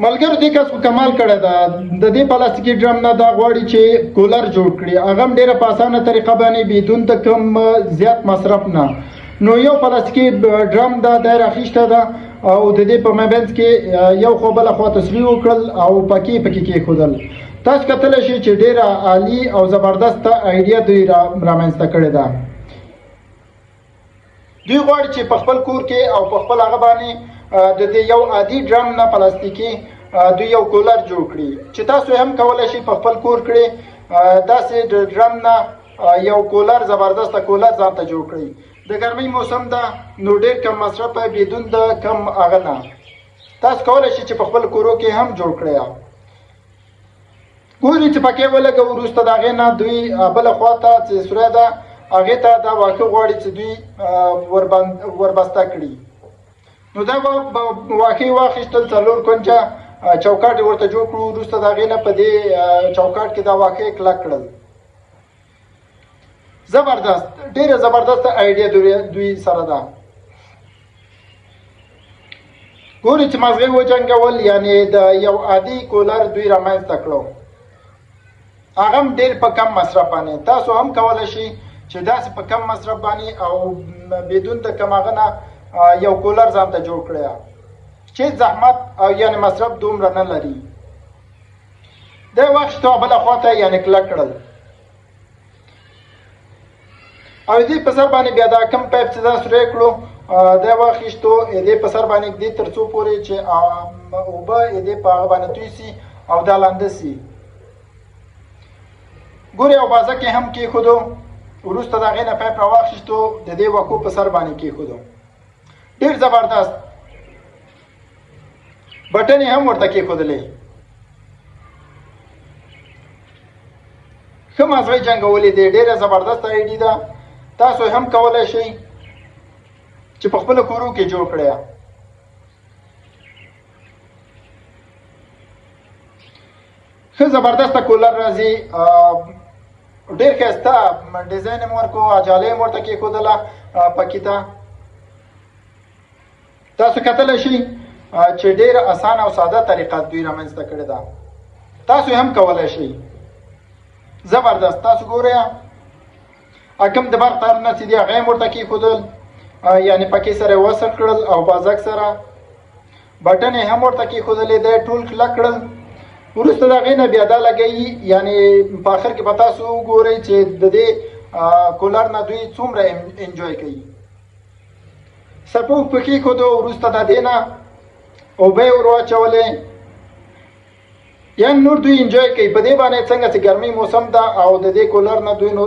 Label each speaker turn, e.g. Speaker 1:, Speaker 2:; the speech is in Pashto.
Speaker 1: ملګرو دې کس خو کمال کړی ده. د دې پلاستیکي ډرم نه دا غواړي چې کولر جوړ کړي، هغه هم ډېره په اسانه طریقه باندې بدون د کم زیات مصرف نه. نو یو پلاستیکي ډرم دا د راخیسته ده او د دې په مابینځ کې یو خوا بله خوا تصریح وکړل او پکې کېښودل. تاسو کتلی شئ چې ډېره عالي او زبردسته آیډیا دوی رامنځته کړې ده. دوی غواړي چې په خپل کور کې او په خپل هغه باندې د دې یو عادي ډرم نه پلاستیکي دوی یو کولر جوړ کړي چې تاسو هم کولی شئ په خپل کور کړئ داسې د ډرم نه یو کولر زبردسته کولر ځان ته جوړ کړئ. د ګرمۍ موسم ده نو ډېر کم مصرف بدون د کم هغه نه تاسو کولی شئ چې په خپل کورو کې هم جوړ کړئ. ګورئ چې پکې ولګوو وروسته د هغې نه دوی بله خوا ته چې سوری ده هغې ته دا واښه غواړي چې دوی وربسته کړي. نو دا واښه یې واخیستل، 4 کونجه چوکاټ یې ورته جوړ کړو. وروسته د هغې نه په دې چوکاټ کې دا واښه یې کلک کړل. زبردست، ډېره زبردسته آیډیا دوی سره ده. ګورئ چې مازغې وجنګول، یعنې د یو عادي کولر دوی رامنځته کړو، هغه هم ډېر په کم مصرف باندې. تاسو هم کولی شئ چې داسې په کم مصرف باندې او بدون د کم هغه نه یو کولر ځان ته جوړ کړی چې زحمت او یعنې مصرف دومره نه لري. دا یې واخیستو بله خوا ته یعنې کلک کړل او دې په سر باندې بیا دا کم پایپ چې دا سوری کړو دا یې واخیستو دې په سر باندې دې تر څو پورې چې اوبه دې په هغه باندې توی سي او دا لانده سي. ګورئ او بازه کې هم کېښودو. وروسته د هغې نه پایپ راواخیستو د دې وښو په سر باندې کېښودو. ډېر زبردست بټن یې هم ورته کېښودلی. ښه مازغی جنګولې دی. ډېره زبردسته آیډي ده. تاسو هم کولی شئ چې په خپلو کورو کې جوړ کړئ. ښه زبردسته کولر راځي. ډېر ښایسته ډیزاین یې ورکړو، اجاله یې ورته کېښودله پکې ته. تاسو کتلی شئ چې ډېره اسانه او ساده طریقه دوی رامنځته کړې ده. تاسو هم کولی شئ. زبردست. تاسو ګورئ کوم د برق تار نه چې دي هغه یې ورته کېښودل، یعنې پکې سره یې وصل کړل او بازک سره بټن یې هم ورته کېښودلی دی، ټول کلک کړل. وروسته د هغې نه بیا دا لګوي، یعنې په آخر کې به تاسو وګورئ چې د دې کولر نه دوی څومره انجوی کوي. سپوږ په کېښودو، وروسته د دې نه اوبه یې ور واچولې، یعنې نور دوی انجوی کوي. په دې باندې څنګه چې ګرمۍ موسم ده او د دې کولر نه دوی نور